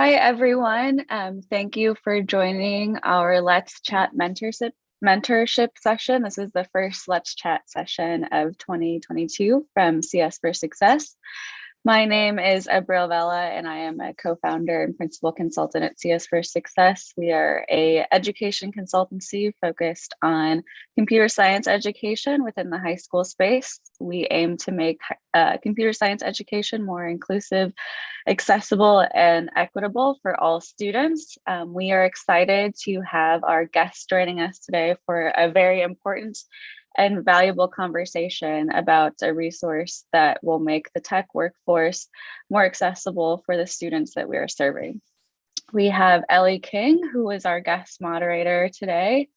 Hi, everyone. Thank you for joining our Let's Chat mentorship session. This is the first Let's Chat session of 2022 from CS for Success. My name is Abril Vela, and I am a co-founder and principal consultant at CS for Success. We are an education consultancy focused on computer science education within the high school space. We aim to make computer science education more inclusive, accessible, and equitable for all students. We are excited to have our guests joining us today for a very important and valuable conversation about a resource that will make the tech workforce more accessible for the students that we are serving. We have Ellie King, who is our guest moderator today.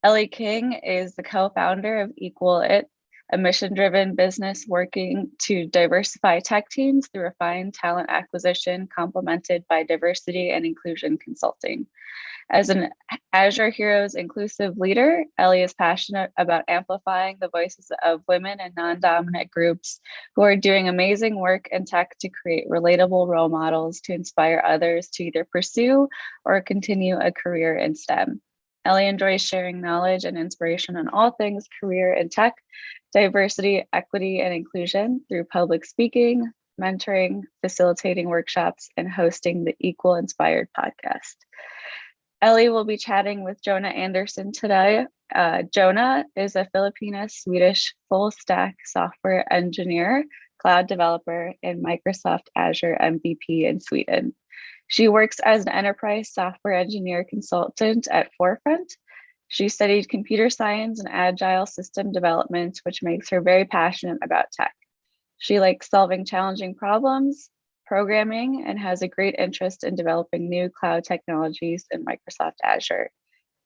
Ellie King is the co-founder of Equal.IT, a mission-driven business working to diversify tech teams through refined talent acquisition, complemented by diversity and inclusion consulting. As an Azure Heroes inclusive leader, Ellie is passionate about amplifying the voices of women and non-dominant groups who are doing amazing work in tech to create relatable role models to inspire others to either pursue or continue a career in STEM. Ellie enjoys sharing knowledge and inspiration on all things career in tech, diversity, equity, and inclusion through public speaking, mentoring, facilitating workshops, and hosting the Equal Inspired podcast. Ellie will be chatting with Jonah Andersson today. Jonah is a Filipino-Swedish full-stack software engineer, cloud developer, and Microsoft Azure MVP in Sweden. She works as an enterprise software engineer consultant at Forefront. She studied computer science and agile system development, which makes her very passionate about tech. She likes solving challenging problems, programming, and has a great interest in developing new cloud technologies in Microsoft Azure.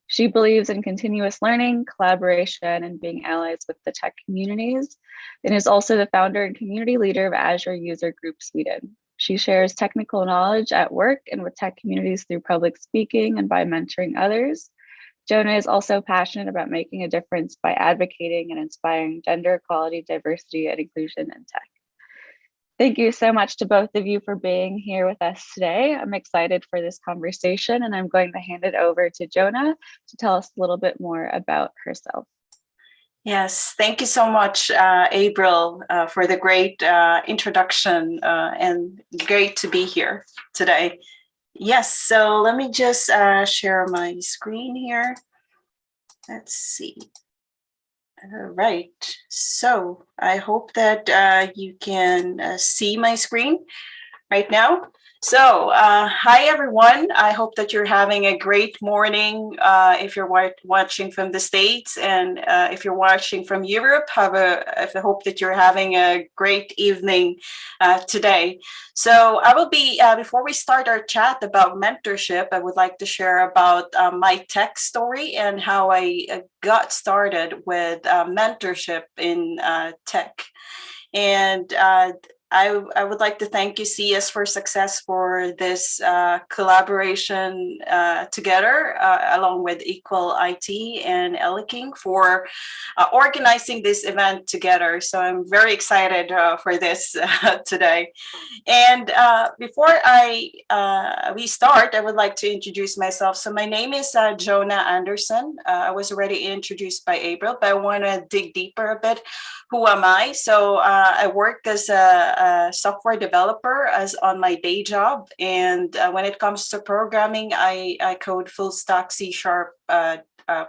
She believes in continuous learning, collaboration, and being allies with the tech communities, and is also the founder and community leader of Azure User Group Sweden. She shares technical knowledge at work and with tech communities through public speaking and by mentoring others. Jonah is also passionate about making a difference by advocating and inspiring gender equality, diversity, and inclusion in tech. Thank you so much to both of you for being here with us today. I'm excited for this conversation, and I'm going to hand it over to Jonah to tell us a little bit more about herself. Yes, thank you so much, April, for the great introduction and great to be here today. Yes, so let me just share my screen here. Let's see. All right, so I hope that you can see my screen right now. So hi, everyone. I hope that you're having a great morning if you're watching from the States, and if you're watching from Europe, I hope that you're having a great evening today. So I will be, before we start our chat about mentorship, I would like to share about my tech story and how I got started with mentorship in tech. And I would like to thank you, CS for Success, for this collaboration together, along with Equal.IT and Ellie King, for organizing this event together. So I'm very excited for this today. And before we start, I would like to introduce myself. So my name is Jonah Andersson. I was already introduced by April, but I want to dig deeper a bit. Who am I? So I work as a software developer as on my day job. And when it comes to programming, I code full stack C#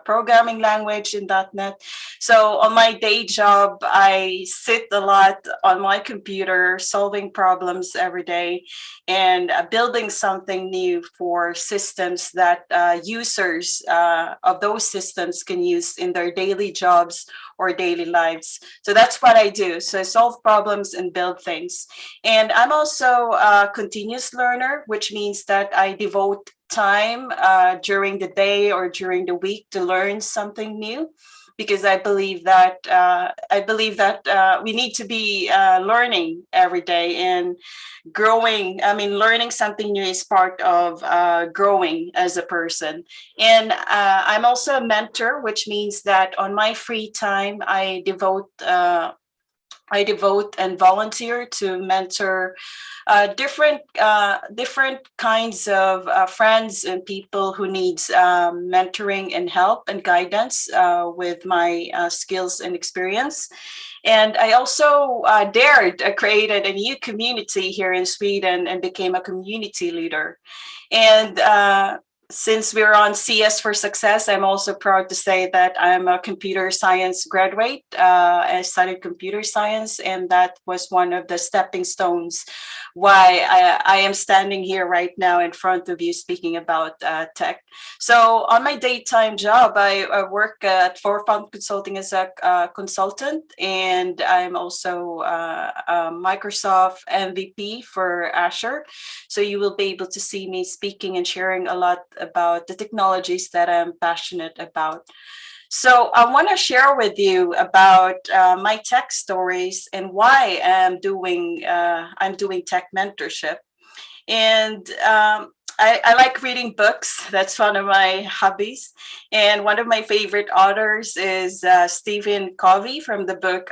programming language in .NET. So on my day job, I sit a lot on my computer solving problems every day and building something new for systems that users of those systems can use in their daily jobs or daily lives. So that's what I do. So I solve problems and build things. And I'm also a continuous learner, which means that I devote time during the day or during the week to learn something new, because I believe that we need to be learning every day and growing. I mean, learning something new is part of growing as a person. And I'm also a mentor, which means that on my free time, I devote I devote and volunteer to mentor different kinds of friends and people who needs mentoring and help and guidance with my skills and experience. And I also created a new community here in Sweden and became a community leader. And since we're on CS for Success, I'm also proud to say that I'm a computer science graduate. I studied computer science, and that was one of the stepping stones why I am standing here right now in front of you speaking about tech. So on my daytime job, I work at Forefront Consulting as a consultant, and I'm also a Microsoft MVP for Azure. So you will be able to see me speaking and sharing a lot about the technologies that I'm passionate about. So I want to share with you about my tech stories and why I'm doing tech mentorship. And I like reading books. That's one of my hobbies. And one of my favorite authors is Stephen Covey from the book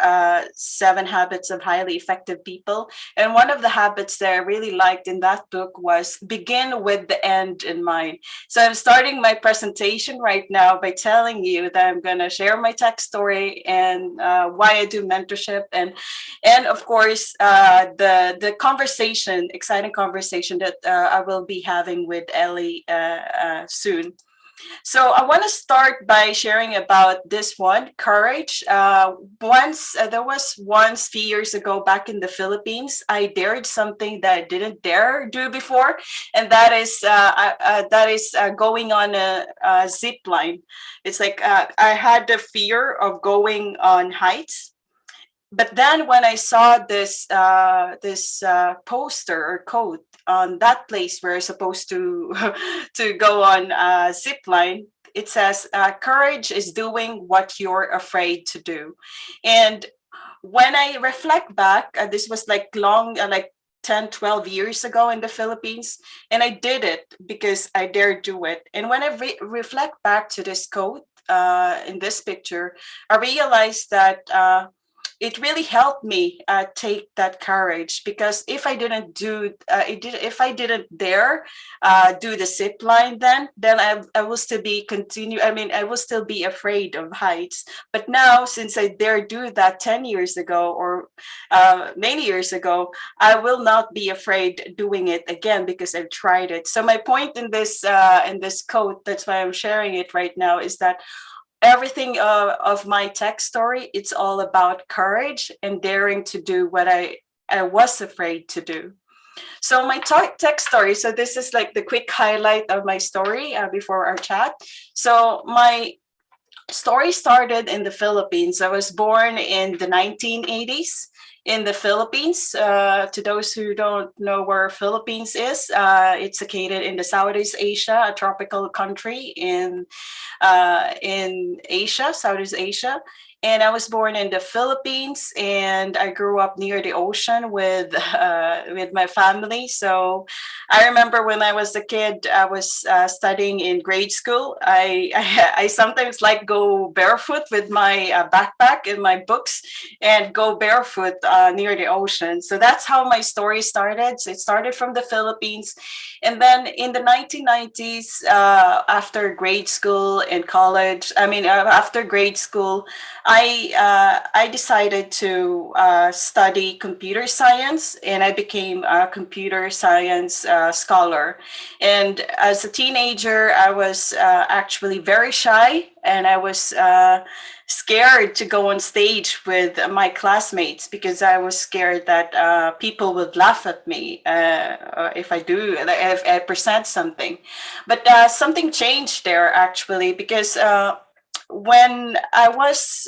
Seven Habits of Highly Effective People. And one of the habits that I really liked in that book was begin with the end in mind. So I'm starting my presentation right now by telling you that I'm going to share my tech story and why I do mentorship, and of course the conversation, exciting conversation that I will be having with Ellie soon. So I want to start by sharing about this one, courage. Once there was once few years ago back in the Philippines, I dared something that I didn't dare do before, and that is going on a zip line. It's like I had the fear of going on heights, but then when I saw this poster or code on that place where I'm supposed to to go on zip line, it says courage is doing what you're afraid to do. And when I reflect back, this was like long like 10, 12 years ago in the Philippines, and I did it because I dared do it. And when I reflect back to this code in this picture, I realized that it really helped me take that courage, because if I didn't do if I didn't dare do the zip line, then I will still be continue. I mean, I will still be afraid of heights. But now, since I dare do that 10 years ago or many years ago, I will not be afraid doing it again because I've tried it. So my point in this quote, that's why I'm sharing it right now, is that everything of my tech story, it's all about courage and daring to do what I was afraid to do. So my tech story, so this is like the quick highlight of my story before our chat. So my story started in the Philippines. I was born in the 1980s in the Philippines. To those who don't know where Philippines is, it's located in the Southeast Asia, a tropical country in Asia, Southeast Asia. And I was born in the Philippines, and I grew up near the ocean with my family. So I remember when I was a kid, I was studying in grade school. I sometimes like go barefoot with my backpack and my books and go barefoot near the ocean. So that's how my story started. So it started from the Philippines, and then in the 1990s, after grade school and college, after grade school, I decided to study computer science, and I became a computer science scholar. And as a teenager, I was actually very shy, and I was scared to go on stage with my classmates because I was scared that people would laugh at me if I present something. But something changed there actually, because when I was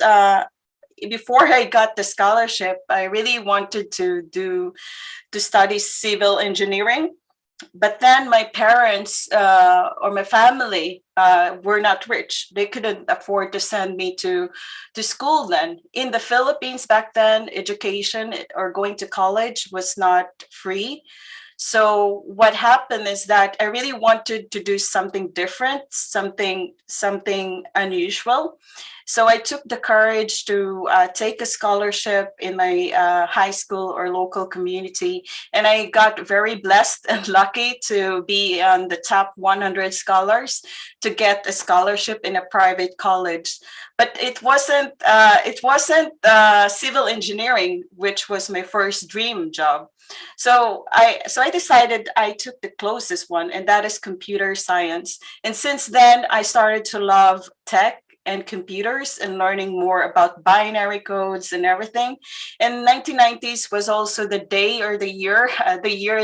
before I got the scholarship, I really wanted to study civil engineering. But then my parents or my family were not rich. They couldn't afford to send me to school then. In the Philippines back then, education or going to college was not free. So what happened is that I really wanted to do something different, something unusual. So I took the courage to take a scholarship in my high school or local community. And I got very blessed and lucky to be on the top 100 scholars to get a scholarship in a private college. But it wasn't civil engineering, which was my first dream job. So I decided I took the closest one, and that is computer science. And since then, I started to love tech and computers and learning more about binary codes and everything. And 1990s was also the day or the year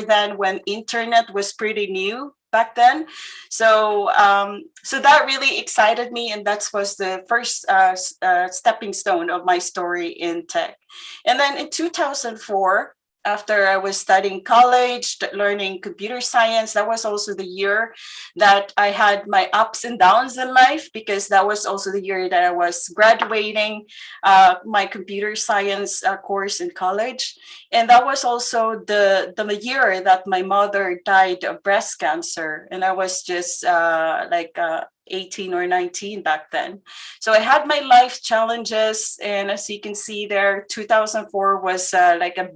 then when internet was pretty new back then. So that really excited me, and that was the first stepping stone of my story in tech. And then in 2004, after I was studying college, learning computer science, that was also the year that I had my ups and downs in life, because that was also the year that I was graduating my computer science course in college. And that was also the year that my mother died of breast cancer. And I was just 18 or 19 back then. So I had my life challenges. And as you can see there, 2004 was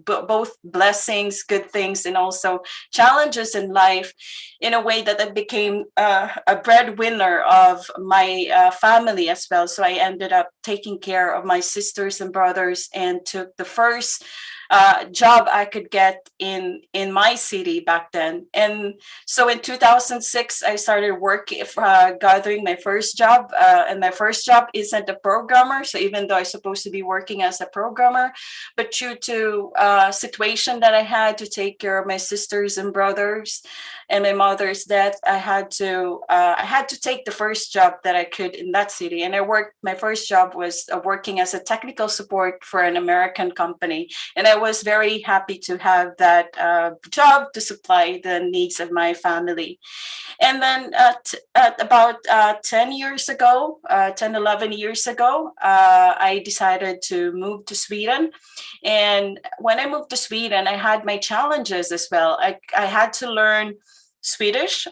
both blessings, good things, and also challenges in life, in a way that I became a breadwinner of my family as well. So I ended up taking care of my sisters and brothers and took the first job I could get in my city back then. And so in 2006, I started working, gathering my first job. And my first job isn't a programmer. So even though I'm supposed to be working as a programmer, but due to a situation that I had to take care of my sisters and brothers and my mother's death, I had to take the first job that I could in that city. And my first job was working as a technical support for an American company. And I was very happy to have that job to supply the needs of my family. And then at about 10 years ago, 11 years ago, I decided to move to Sweden. And when I moved to Sweden, I had my challenges as well. I had to learn Swedish.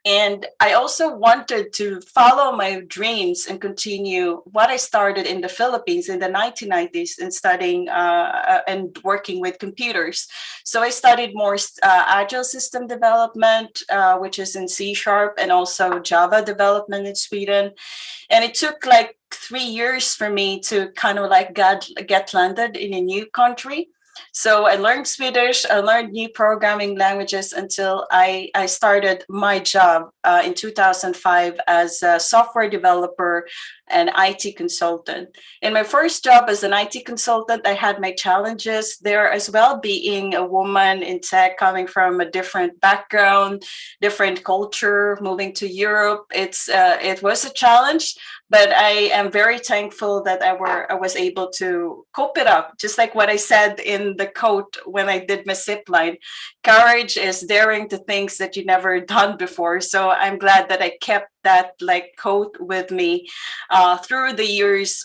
And I also wanted to follow my dreams and continue what I started in the Philippines in the 1990s in studying and working with computers. So I studied more agile system development, which is in C#, and also Java development in Sweden. And it took like 3 years for me to kind of like get landed in a new country. So I learned Swedish, I learned new programming languages until I started my job in 2005 as a software developer and IT consultant. In my first job as an IT consultant, I had my challenges there as well, being a woman in tech, coming from a different background, different culture, moving to Europe. It was a challenge, but I am very thankful that I was able to cope it up. Just like what I said in the quote when I did my zip line, courage is daring to things that you never done before. So I'm glad that I kept that like quote with me through the years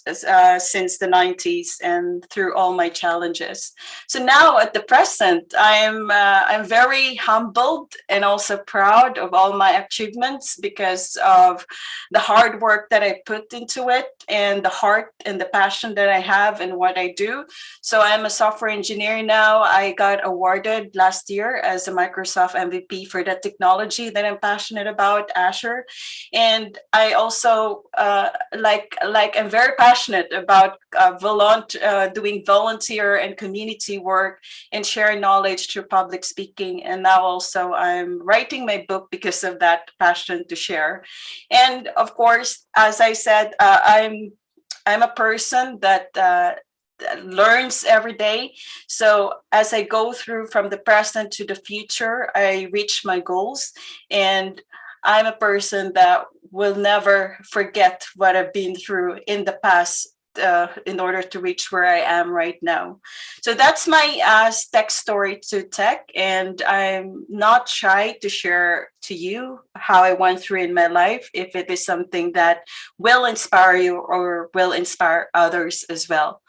since the 90s and through all my challenges. So now at the present, I'm very humbled and also proud of all my achievements because of the hard work that I put into it and the heart and the passion that I have in what I do. So I'm a software engineer now. I got awarded last year as a Microsoft MVP for the technology that I'm passionate about, Azure. And I also I'm very passionate about doing volunteer and community work and sharing knowledge through public speaking. And now also I'm writing my book because of that passion to share. And of course, as I said, I'm a person that learns every day. So as I go through from the present to the future, I reach my goals. And I'm a person that will never forget what I've been through in the past in order to reach where I am right now. So that's my tech story to tech. And I'm not shy to share to you how I went through in my life, if it is something that will inspire you or will inspire others as well.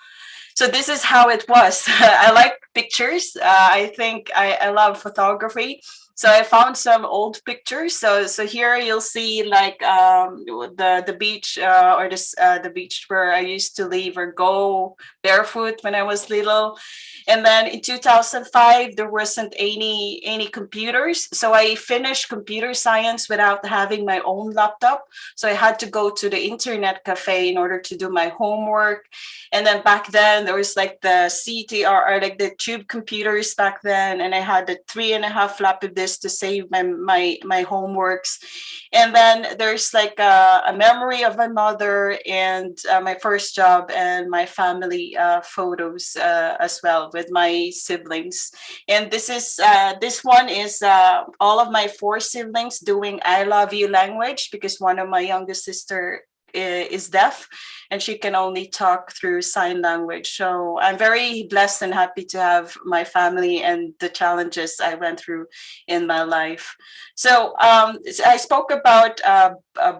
So this is how it was. I like pictures. I think I love photography. So I found some old pictures. So here you'll see like the beach or this the beach where I used to live or go barefoot when I was little. And then in 2005 there wasn't any computers, so I finished computer science without having my own laptop. So I had to go to the internet cafe in order to do my homework. And then back then there was like the CTR, or like the tube computers back then, and I had the 3.5 floppy disks to save my homeworks. And then there's like a memory of my mother and my first job and my family photos as well with my siblings. And this one is all of my 4 siblings doing I love you language, because one of my youngest sister is deaf and she can only talk through sign language. So I'm very blessed and happy to have my family and the challenges I went through in my life. So I spoke about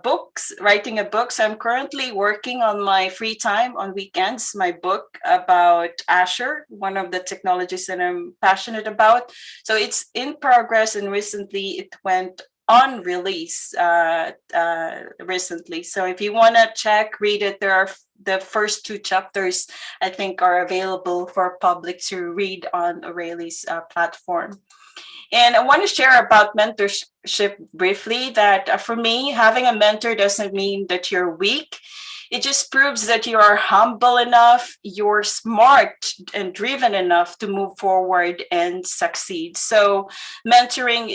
books, writing a book. So I'm currently working on my free time on weekends, my book about Azure, one of the technologies that I'm passionate about. So it's in progress, and recently it went on release recently. So if you want to check, read it, there are the first 2 chapters I think are available for public to read on O'Reilly's platform. And I want to share about mentorship briefly, that for me, having a mentor doesn't mean that you're weak. It just proves that you are humble enough, you're smart and driven enough to move forward and succeed. So mentoring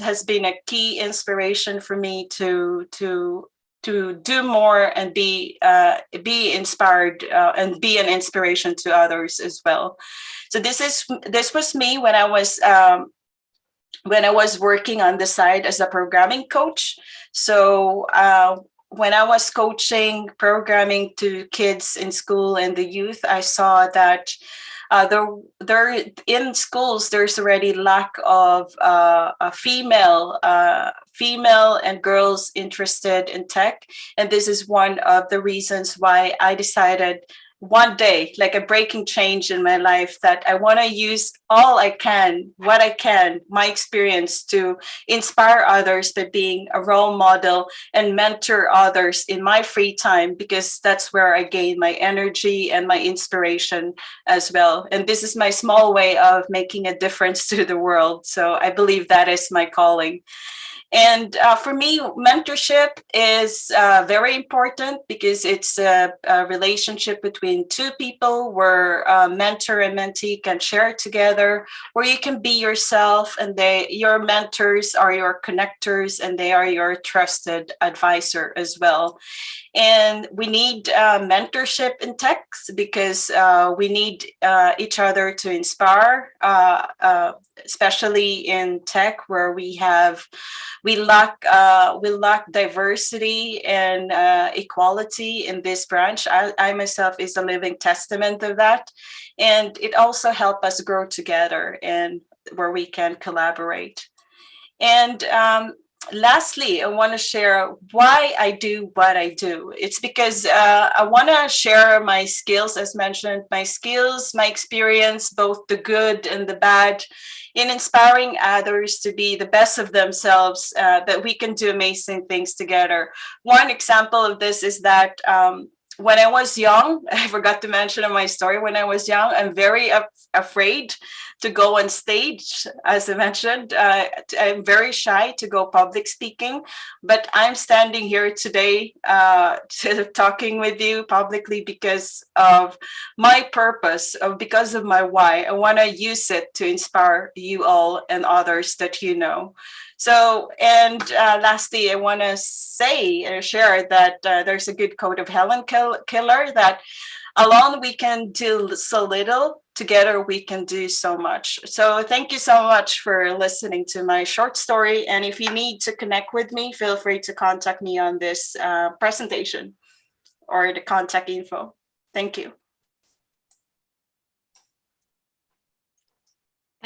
has been a key inspiration for me to do more and be inspired and be an inspiration to others as well. So this was me when I was working on the side as a programming coach. So when I was coaching programming to kids in school and the youth, I saw that there in schools there's already lack of female and girls interested in tech, and this is one of the reasons why I decided one day, like a breaking change in my life, that I want to use all I can, what I can, my experience to inspire others by being a role model and mentor others in my free time, because that's where I gain my energy and my inspiration as well. And this is my small way of making a difference to the world. So I believe that is my calling. And for me, mentorship is very important, because it's a relationship between 2 people where mentor and mentee can share together, where you can be yourself, and your mentors are your connectors, and they are your trusted advisor as well. And we need mentorship in tech, because we need each other to inspire, especially in tech, where we lack diversity and equality in this branch. I myself is a living testament of that, and it also helps us grow together and where we can collaborate. And lastly, I want to share why I do what I do. It's because I want to share my skills, as mentioned, my skills, my experience, both the good and the bad, in inspiring others to be the best of themselves, that we can do amazing things together. One example of this is that when I was young, I forgot to mention in my story, when I was young, I'm very afraid to go on stage. As I mentioned, I'm very shy to go public speaking, but I'm standing here today talking with you publicly because of my purpose, because of my why. I want to use it to inspire you all and others that you know. So, and lastly, I want to share that there's a good quote of Helen Keller, that alone we can do so little, together we can do so much. So thank you so much for listening to my short story. And if you need to connect with me, feel free to contact me on this presentation or the contact info. Thank you.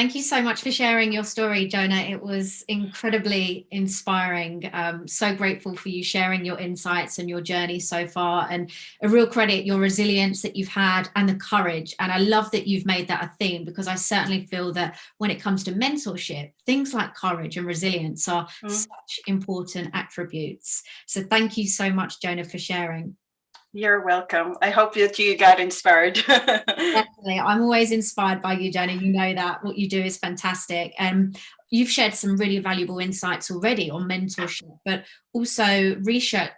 Thank you so much for sharing your story, Jonah. It was incredibly inspiring. So grateful for you sharing your insights and your journey so far, and a real credit your resilience that you've had and the courage. And I love that you've made that a theme, because I certainly feel that when it comes to mentorship, things like courage and resilience are such important attributes. So thank you so much, Jonah, for sharing. You're welcome. I hope that you got inspired. Definitely. I'm always inspired by you, Jonah. You know that. What you do is fantastic. And you've shared some really valuable insights already on mentorship, but also research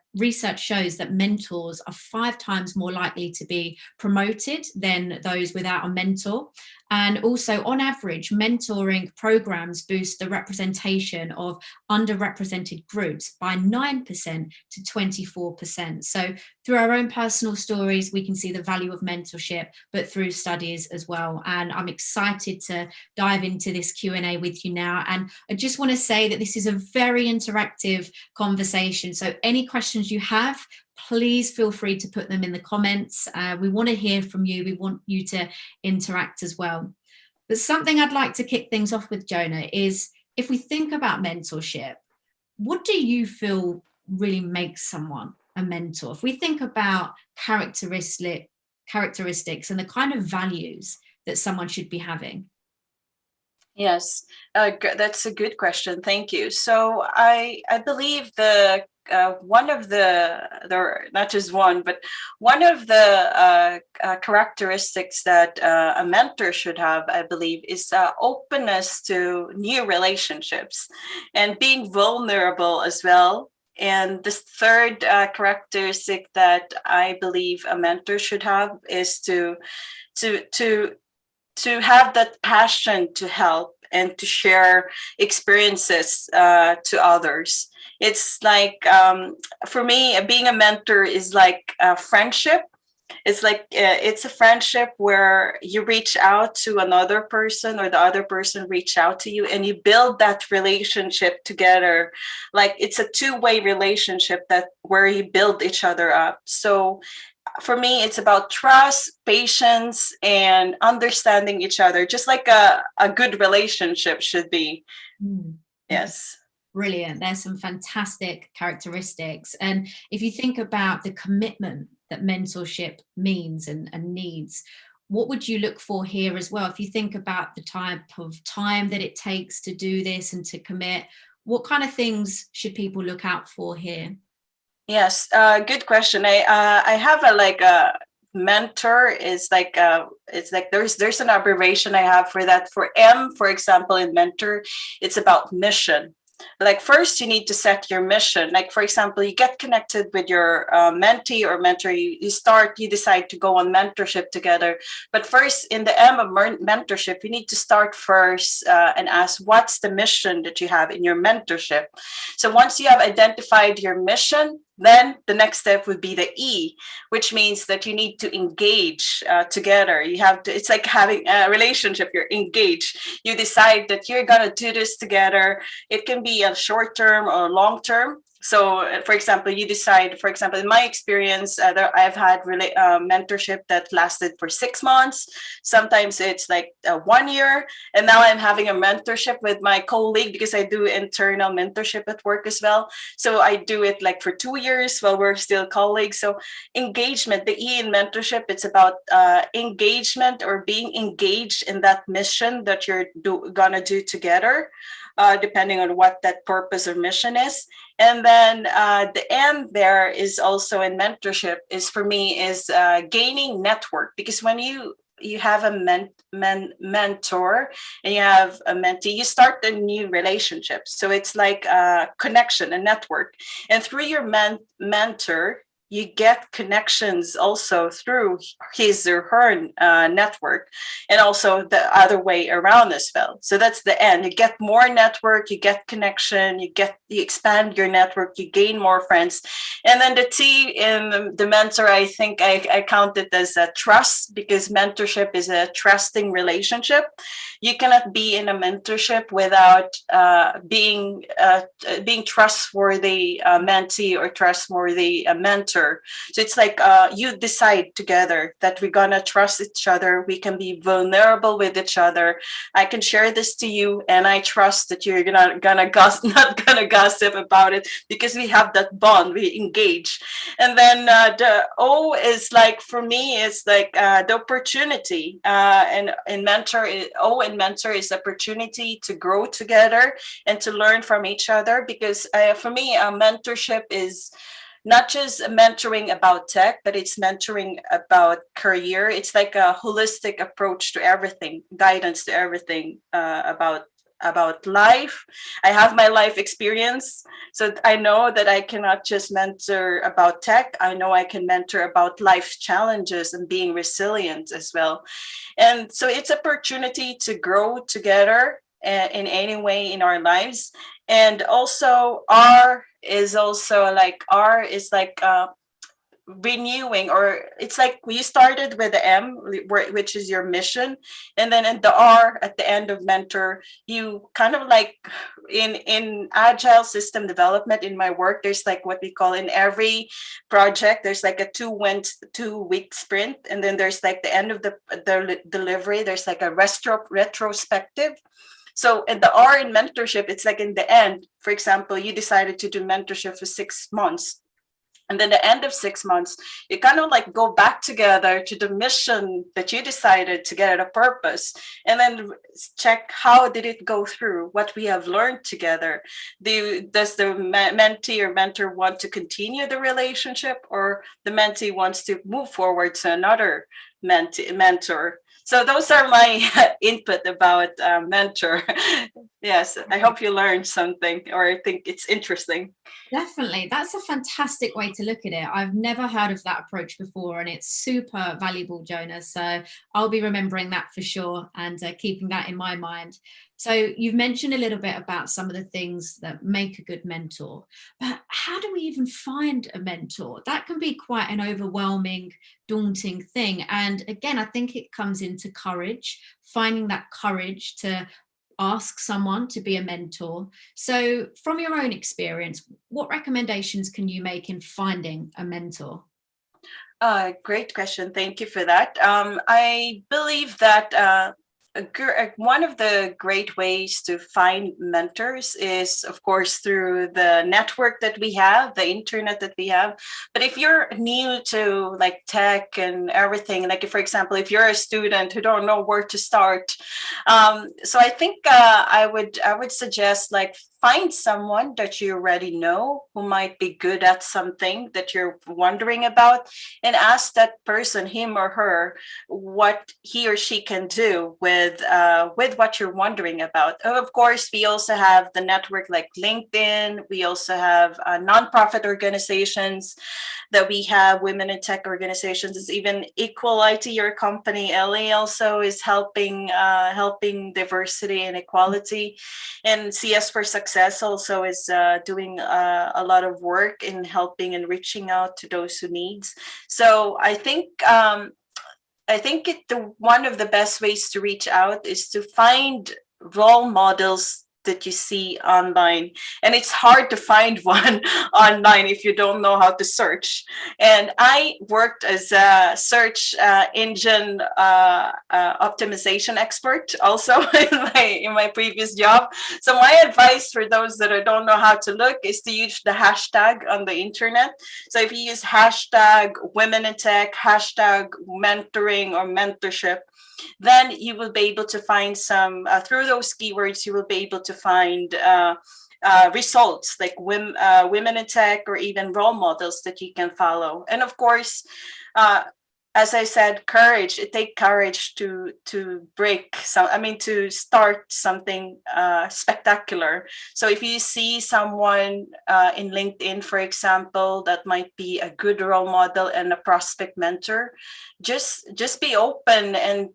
shows that mentors are 5 times more likely to be promoted than those without a mentor. And also, on average, mentoring programs boost the representation of underrepresented groups by 9% to 24%. So through our own personal stories, we can see the value of mentorship, but through studies as well. And I'm excited to dive into this Q&A with you now. And I just want to say that this is a very interactive conversation. So any questions you have, please feel free to put them in the comments. We want to hear from you. We want you to interact as well. But something I'd like to kick things off with, Jonah, is if we think about mentorship, what do you feel really makes someone a mentor? If we think about characteristics and the kind of values that someone should be having. Yes, that's a good question. Thank you. So I believe one of the not just one, but one of the characteristics that a mentor should have, I believe, is openness to new relationships and being vulnerable as well. And this third characteristic that I believe a mentor should have is to have that passion to help and to share experiences to others. It's like, for me, being a mentor is like a friendship. It's like, it's a friendship where you reach out to another person, or the other person reach out to you, and you build that relationship together. Like, it's a two-way relationship where you build each other up. So for me, it's about trust, patience, and understanding each other, just like a good relationship should be. Yes. Brilliant. There's some fantastic characteristics. And if you think about the commitment that mentorship means and needs, what would you look for here as well? If you think about the type of time that it takes to do this and to commit, what kind of things should people look out for here? Yes, good question. I have a mentor is like it's like there's an abbreviation I have for that. For M, for example, in mentor, it's about mission. Like, first you need to set your mission. Like, for example, you get connected with your mentee or mentor, you decide to go on mentorship together. But first, in the M of mentorship, you need to start first and ask, what's the mission that you have in your mentorship? So once you have identified your mission, then the next step would be the E, which means that you need to engage together. You have to, it's like having a relationship, you're engaged. You decide that you're going to do this together. It can be a short term or long term. So, for example, you decide, for example, in my experience, I've had mentorship that lasted for 6 months. Sometimes it's like 1 year. And now I'm having a mentorship with my colleague, because I do internal mentorship at work as well. So I do it like for 2 years while we're still colleagues. So engagement, the E in mentorship, it's about engagement, or being engaged in that mission that you're gonna do together. Depending on what that purpose or mission is. And then the end there is also in mentorship is, for me, is gaining network. Because when you have a mentor and you have a mentee, you start a new relationship. So it's like a connection, a network. And through your mentor, you get connections also through his or her network, and also the other way around as well. So that's the end. You get more network, you get connection, you expand your network, you gain more friends. And then the T in the mentor, I think I count it as a trust, because mentorship is a trusting relationship. You cannot be in a mentorship without being trustworthy mentee or trustworthy mentor. mentor. So it's like you decide together that we're gonna trust each other. We can be vulnerable with each other. I can share this to you, and I trust that you're not gonna gossip about it, because we have that bond. We engage. And then the O is like, for me, is like the opportunity. And mentor, O in mentor is opportunity to grow together and to learn from each other. Because for me, mentorship is not just mentoring about tech, but it's mentoring about career. It's like a holistic approach to everything, guidance to everything, about life. I have my life experience, so I know that I cannot just mentor about tech. I know I can mentor about life's challenges and being resilient as well. And so it's opportunity to grow together in any way in our lives. And also R is like renewing, or it's like we started with the M, which is your mission, and then in the R at the end of mentor, you kind of like in agile system development in my work, there's like what we call, in every project there's like a 2-week sprint, and then there's like the end of the delivery, there's like a retrospective. So in the R in mentorship, it's like in the end, for example, you decided to do mentorship for 6 months. And then the end of 6 months, you kind of like go back together to the mission that you decided to get at a purpose, and then check how did it go through, what we have learned together. Does the mentee or mentor want to continue the relationship, or the mentee wants to move forward to another mentor? So those are my input about mentor. Yes, I hope you learned something, or I think it's interesting. Definitely. That's a fantastic way to look at it. I've never heard of that approach before, and it's super valuable, Jonah. So I'll be remembering that for sure, and keeping that in my mind. So you've mentioned a little bit about some of the things that make a good mentor, but how do we even find a mentor? That can be quite an overwhelming, daunting thing. And again, I think it comes into courage, finding that courage to ask someone to be a mentor. So from your own experience, what recommendations can you make in finding a mentor? Great question. Thank you for that. I believe that one of the great ways to find mentors is, of course, through the network that we have, the internet that we have. But if you're new to like tech and everything, like if, for example, if you're a student who don't know where to start, so I think I would suggest like find someone that you already know who might be good at something that you're wondering about, and ask that person, him or her, what he or she can do with what you're wondering about. Of course, we also have the network like LinkedIn. We also have nonprofit organizations that we have, women in tech organizations. It's even Equal.IT, your company, Ellie, also is helping diversity and equality. And CS for Success also is doing a lot of work in helping and reaching out to those who needs. So I think one of the best ways to reach out is to find role models that you see online. And it's hard to find one online if you don't know how to search. And I worked as a search engine optimization expert also in my previous job. So my advice for those that don't know how to look is to use the hashtag on the internet. So if you use hashtag women in tech, hashtag mentoring or mentorship, then you will be able to find some, through those keywords, you will be able to find results like women in tech, or even role models that you can follow. And of course, as I said, courage. It takes courage to start something spectacular. So if you see someone in LinkedIn, for example, that might be a good role model and a prospect mentor, just be open and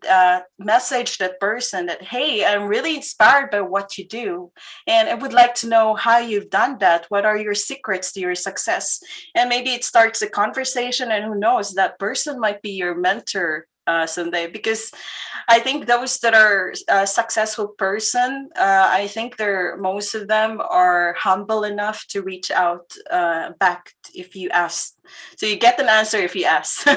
message that person that, hey, I'm really inspired by what you do, and I would like to know how you've done that. What are your secrets to your success? And maybe it starts a conversation, and who knows, that person might be your mentor someday, because I think those that are successful person, I think most of them are humble enough to reach out back if you ask. So you get an answer if you ask.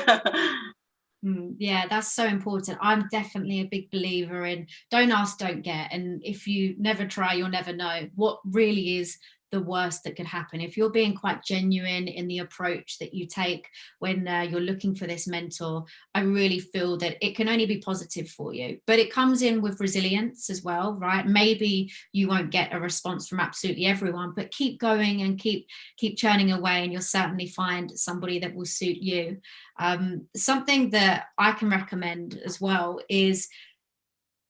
Yeah, that's so important. I'm definitely a big believer in don't ask, don't get. And if you never try, you'll never know. What really is the worst that could happen? If you're being quite genuine in the approach that you take when you're looking for this mentor, I really feel that it can only be positive for you. But it comes in with resilience as well, right? Maybe you won't get a response from absolutely everyone, but keep going and keep churning away, and you'll certainly find somebody that will suit you. Something that I can recommend as well is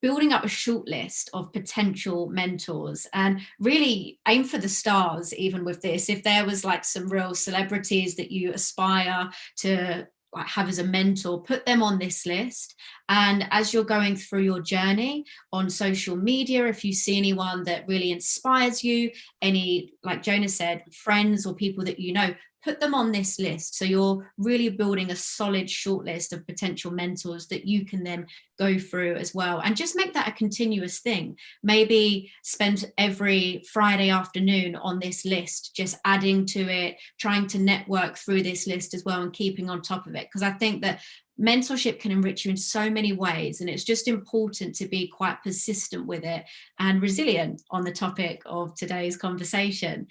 building up a short list of potential mentors, and really aim for the stars. Even with this, if there was like some real celebrities that you aspire to like have as a mentor, put them on this list. And as you're going through your journey on social media, if you see anyone that really inspires you, any, like Jonah said, friends or people that you know, put them on this list. So you're really building a solid short list of potential mentors that you can then go through as well. And just make that a continuous thing. Maybe spend every Friday afternoon on this list, just adding to it, trying to network through this list as well and keeping on top of it. Because I think that mentorship can enrich you in so many ways, and it's just important to be quite persistent with it and resilient on the topic of today's conversation.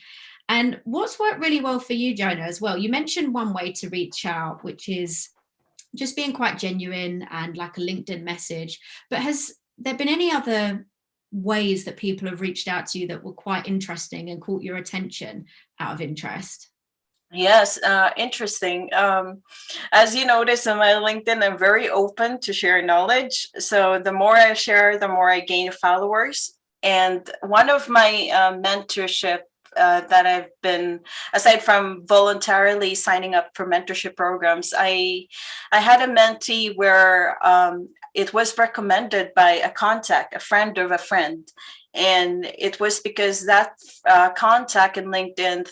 And what's worked really well for you, Jonah, as well? You mentioned one way to reach out, which is just being quite genuine and like a LinkedIn message. But has there been any other ways that people have reached out to you that were quite interesting and caught your attention out of interest? Yes, interesting. As you notice on my LinkedIn, I'm very open to share knowledge. So the more I share, the more I gain followers. And one of my mentorship that I've been, aside from voluntarily signing up for mentorship programs, I had a mentee where it was recommended by a contact, a friend of a friend. And it was because that contact in LinkedIn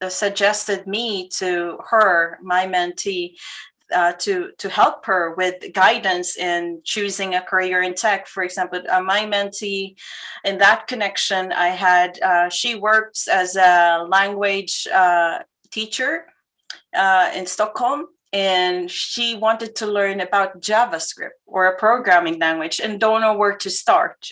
suggested me to her, my mentee, to help her with guidance in choosing a career in tech. For example, my mentee in that connection, I had, she works as a language teacher in Stockholm, and she wanted to learn about JavaScript or a programming language and don't know where to start,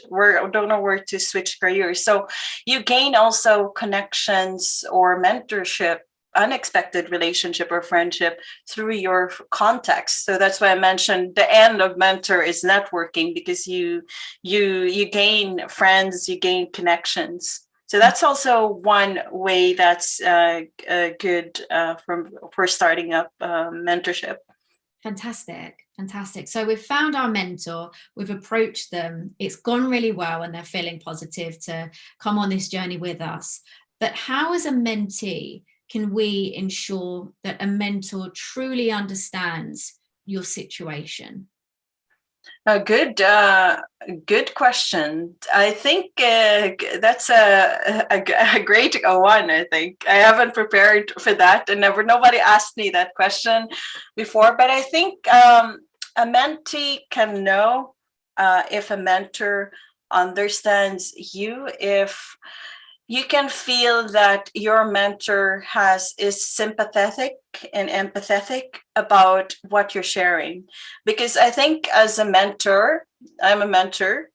don't know where to switch careers. So you gain also connections or mentorship, unexpected relationship or friendship through your contacts. So that's why I mentioned the end of mentor is networking, because you gain friends, you gain connections. So that's also one way that's good for starting up mentorship. Fantastic. So we've found our mentor, we've approached them, it's gone really well, and they're feeling positive to come on this journey with us. But how, as a mentee, can we ensure that a mentor truly understands your situation? A good question. I think that's a great one. I think I haven't prepared for that, and nobody asked me that question before. But I think a mentee can know if a mentor understands you, if you can feel that your mentor is sympathetic and empathetic about what you're sharing. Because I think as a mentor, I'm a mentor,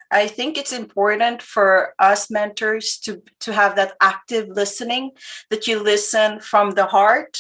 I think it's important for us mentors to have that active listening, that you listen from the heart.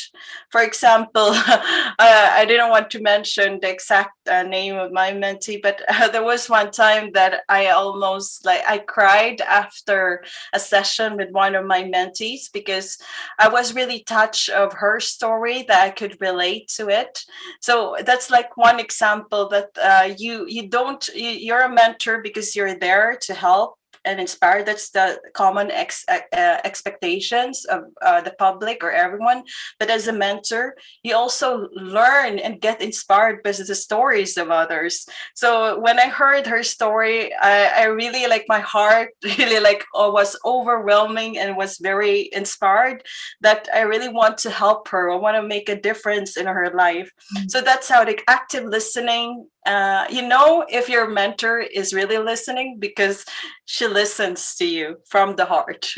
For example, I didn't want to mention the exact name of my mentee, but there was one time that I almost I cried after a session with one of my mentees, because I was really touched of her story, that I could relate to it. So that's like one example that you're a mentor because you're there to help and inspire. That's the common expectations of the public or everyone. But as a mentor, you also learn and get inspired by the stories of others. So when I heard her story, I really like, my heart really like was overwhelming and was very inspired that I really want to help her. I want to make a difference in her life. So that's how the active listening, if your mentor is really listening, because she listens to you from the heart.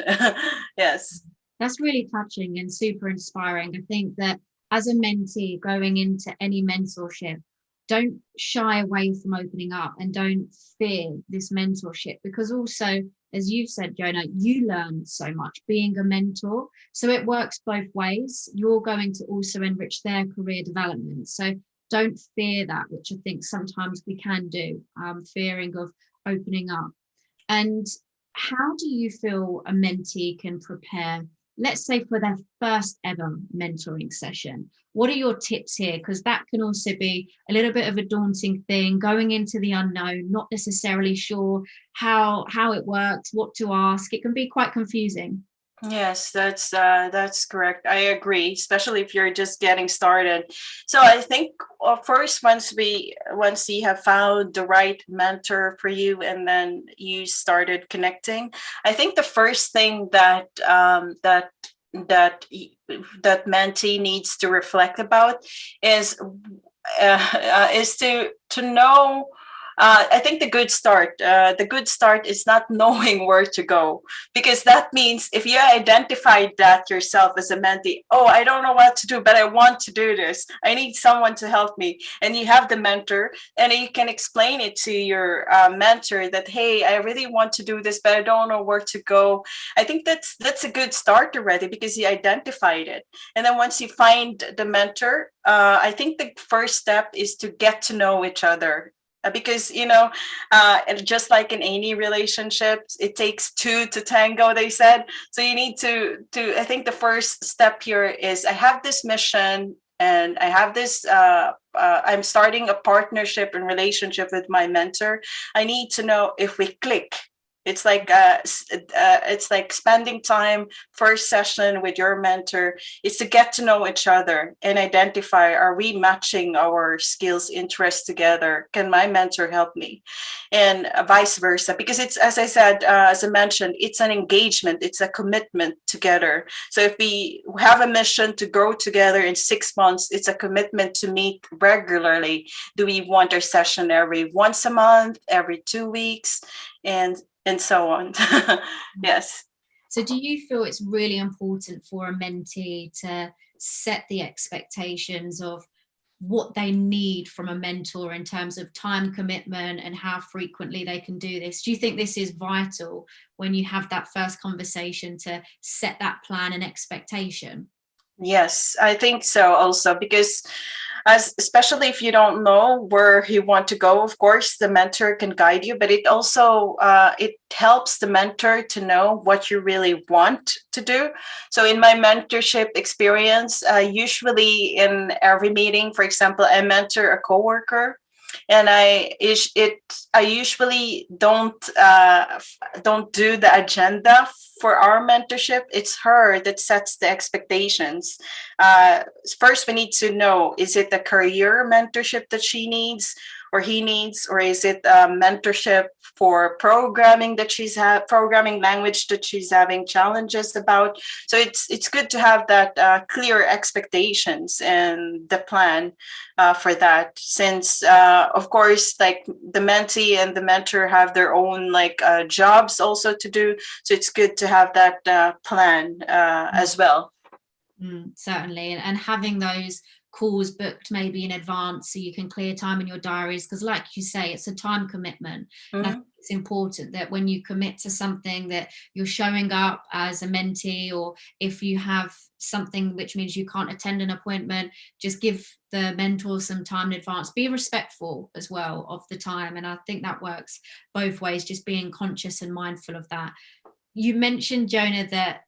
Yes. That's really touching and super inspiring. I think that as a mentee going into any mentorship, don't shy away from opening up and don't fear this mentorship, because also, as you've said, Jonah, you learn so much being a mentor. So it works both ways. You're going to also enrich their career development. So don't fear that, which I think sometimes we can do, fearing of opening up. And how do you feel a mentee can prepare, let's say, for their first ever mentoring session? What are your tips here? Because that can also be a little bit of a daunting thing, going into the unknown, not necessarily sure how it works, what to ask. It can be quite confusing. Yes, that's correct. I agree, especially if you're just getting started. So I think first, once you have found the right mentor for you, and then you started connecting, I think the first thing that mentee needs to reflect about is to know. I think the good start is not knowing where to go, because that means if you identified that yourself as a mentee, oh, I don't know what to do, but I want to do this. I need someone to help me. And you have the mentor, and you can explain it to your mentor that, hey, I really want to do this, but I don't know where to go. I think that's a good start already, because you identified it. And then once you find the mentor, I think the first step is to get to know each other. Because just like in any relationships, it takes two to tango, they said. So you need to I think the first step here is, I have this mission, and I have this I'm starting a partnership and relationship with my mentor. I need to know if we click. It's like spending time, first session with your mentor, is to get to know each other and identify, are we matching our skills, interests together? Can my mentor help me? And vice versa, because it's, as I said, as I mentioned, it's an engagement, it's a commitment together. So if we have a mission to grow together in 6 months, it's a commitment to meet regularly. Do we want our session every once a month, every 2 weeks? And so on. Yes. So do you feel it's really important for a mentee to set the expectations of what they need from a mentor in terms of time commitment and how frequently they can do this? Do you think this is vital when you have that first conversation, to set that plan and expectation? Yes, I think so also, because especially if you don't know where you want to go, of course, the mentor can guide you, but it also it helps the mentor to know what you really want to do. So in my mentorship experience, usually in every meeting, for example, I mentor a coworker. And I usually don't do the agenda for our mentorship. It's her that sets the expectations. First, we need to know, is it a career mentorship that she needs or he needs, or is it a mentorship for programming programming language that she's having challenges about? So it's good to have that clear expectations and the plan for that, since of course, like, the mentee and the mentor have their own jobs also to do. So it's good to have that plan as well. Certainly, and having those calls booked maybe in advance so you can clear time in your diaries, because like you say, it's a time commitment. Mm-hmm. I think it's important that when you commit to something, that you're showing up as a mentee, or if you have something which means you can't attend an appointment, just give the mentor some time in advance. Be respectful as well of the time, and I think that works both ways, just being conscious and mindful of that. You mentioned, Jonah, that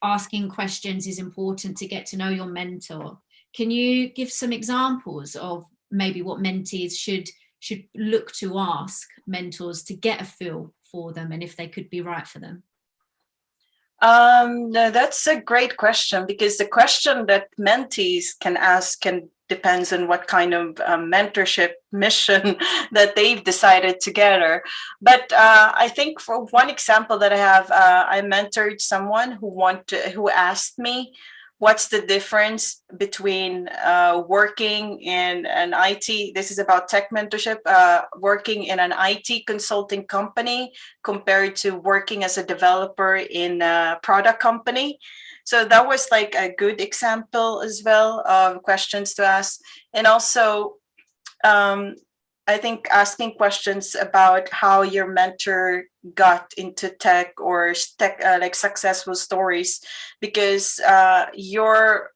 asking questions is important to get to know your mentor. Can you give some examples of maybe what mentees should look to ask mentors to get a feel for them and if they could be right for them? No, that's a great question, because the question that mentees can ask depends on what kind of mentorship mission that they've decided together. But I think for one example that I have, I mentored someone who asked me, what's the difference between working in an IT, this is about tech mentorship, working in an IT consulting company compared to working as a developer in a product company. So that was like a good example as well of questions to ask. And also, I think asking questions about how your mentor got into tech or tech, like successful stories, because your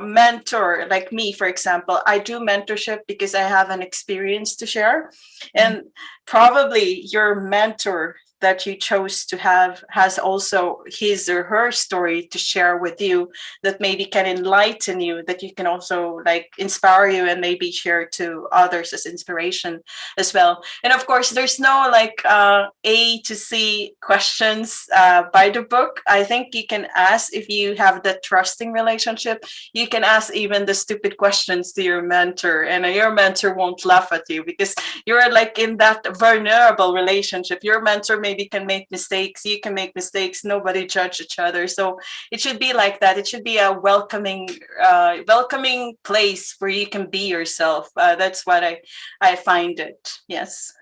mentor, like me, for example, I do mentorship because I have an experience to share. And probably your mentor that you chose to have has also his or her story to share with you that maybe can enlighten you, that you can also like inspire you and maybe share to others as inspiration as well. And of course, there's no like A to C questions by the book. I think you can ask, if you have the trusting relationship, you can ask even the stupid questions to your mentor, and your mentor won't laugh at you because you're like in that vulnerable relationship. Your mentor maybe can make mistakes, you can make mistakes, nobody judge each other. So it should be like that. It should be a welcoming place where you can be yourself. That's what I find it. Yes.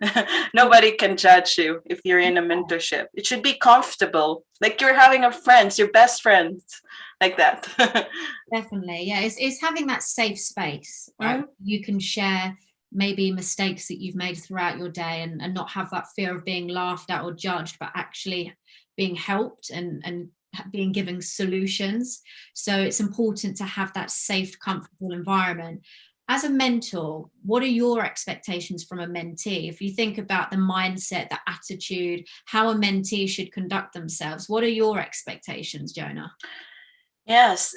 Nobody can judge you if you're in a mentorship. It should be comfortable, like you're having a friends, your best friends, like that. Definitely. Yeah, it's having that safe space, right? Mm-hmm. You can share maybe mistakes that you've made throughout your day and not have that fear of being laughed at or judged, but actually being helped and being given solutions. So it's important to have that safe, comfortable environment. As a mentor, what are your expectations from a mentee? If you think about the mindset, the attitude, how a mentee should conduct themselves, what are your expectations, Jonah? Yes.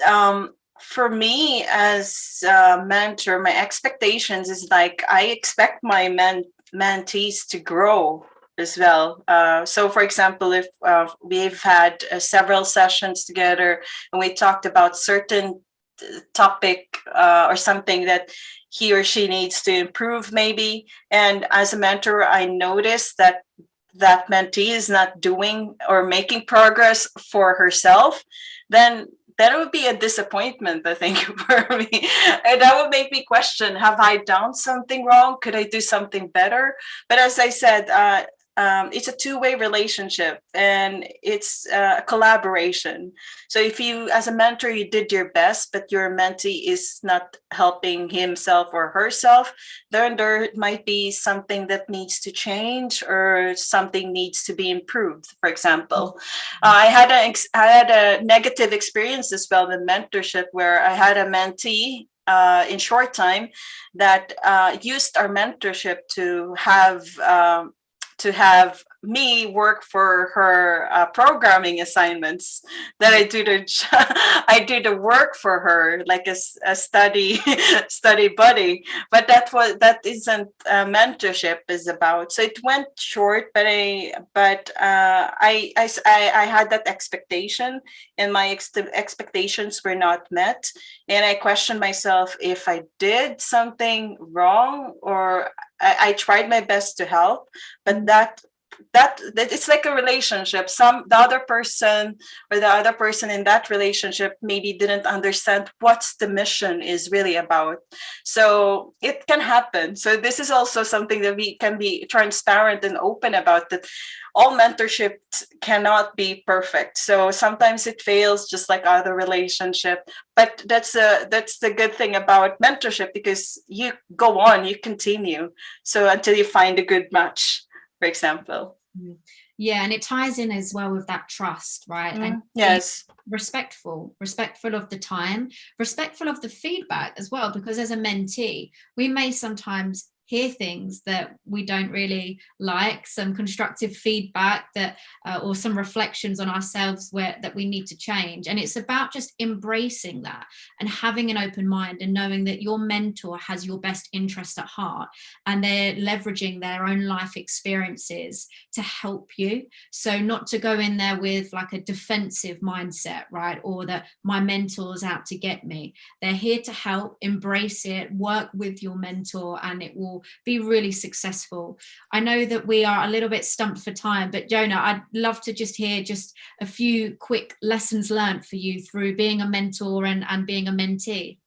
For me as a mentor, my expectations is like I expect my mentees to grow as well. So for example, if we've had several sessions together and we talked about certain topic or something that he or she needs to improve maybe, and as a mentor I noticed that mentee is not doing or making progress for herself, then that would be a disappointment, I think, for me. And that would make me question, have I done something wrong? Could I do something better? But as I said, it's a two-way relationship and it's a collaboration. So if you, as a mentor, you did your best, but your mentee is not helping himself or herself, then there might be something that needs to change or something needs to be improved. For example, I had a negative experience as well in mentorship where I had a mentee in short time that used our mentorship to have me work for her programming assignments, that I do the work for her like a study buddy. But that isn't mentorship is about. So it went short, but I had that expectation, and my expectations were not met, and I questioned myself if I did something wrong, or I tried my best to help, but that it's like a relationship. The other person in that relationship maybe didn't understand what the mission is really about. So it can happen. So this is also something that we can be transparent and open about, that all mentorship cannot be perfect. So sometimes it fails, just like other relationship. But that's the good thing about mentorship, because you go on, you continue. So until you find a good match, for example. Yeah, and it ties in as well with that trust, right? And yes, respectful of the time, respectful of the feedback as well, because as a mentee, we may sometimes hear things that we don't really like, some constructive feedback that or some reflections on ourselves that we need to change. And it's about just embracing that and having an open mind and knowing that your mentor has your best interest at heart, and they're leveraging their own life experiences to help you. So not to go in there with like a defensive mindset, right? Or that my mentor's out to get me. They're here to help. Embrace it, work with your mentor, and it will be really successful. I know that we are a little bit stumped for time, but Jonah, I'd love to just hear just a few quick lessons learned for you through being a mentor and being a mentee.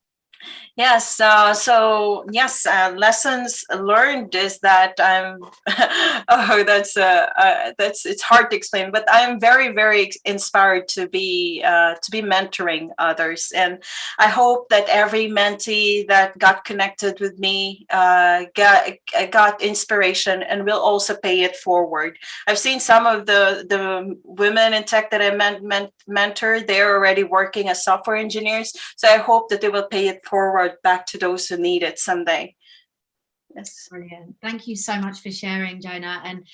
Yes. So yes, lessons learned is that I'm. Oh, that's it's hard to explain, but I'm very, very inspired to be mentoring others, and I hope that every mentee that got connected with me got inspiration and will also pay it forward. I've seen some of the women in tech that I mentor. They're already working as software engineers, so I hope that they will pay it forward back to those who need it someday. Yes. Brilliant. Thank you so much for sharing, Jonah. And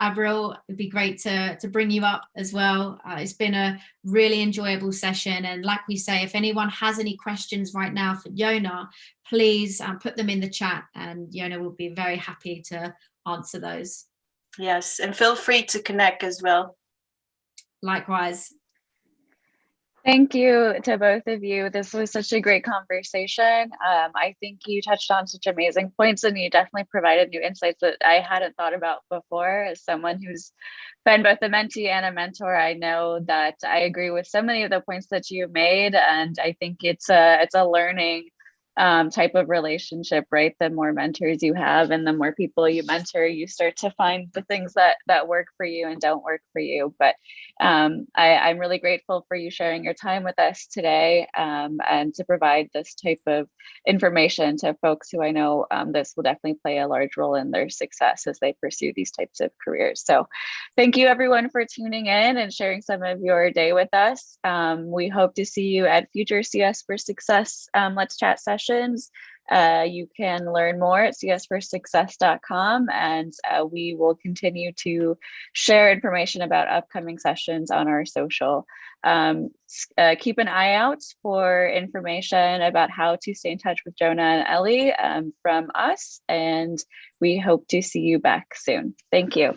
Avril, it'd be great to bring you up as well. It's been a really enjoyable session. And like we say, if anyone has any questions right now for Jonah, please put them in the chat, and Jonah will be very happy to answer those. Yes, and feel free to connect as well. Likewise. Thank you to both of you. This was such a great conversation. I think you touched on such amazing points, and you definitely provided new insights that I hadn't thought about before. As someone who's been both a mentee and a mentor, I know that I agree with so many of the points that you made, and I think it's a learning type of relationship, right? The more mentors you have and the more people you mentor, you start to find the things that work for you and don't work for you. But I'm really grateful for you sharing your time with us today, and to provide this type of information to folks who I know this will definitely play a large role in their success as they pursue these types of careers. So thank you everyone for tuning in and sharing some of your day with us. We hope to see you at future CS for Success Let's Chat sessions. You can learn more at csforsuccess.com, and we will continue to share information about upcoming sessions on our social. Keep an eye out for information about how to stay in touch with Jonah and Ellie from us, and we hope to see you back soon. Thank you.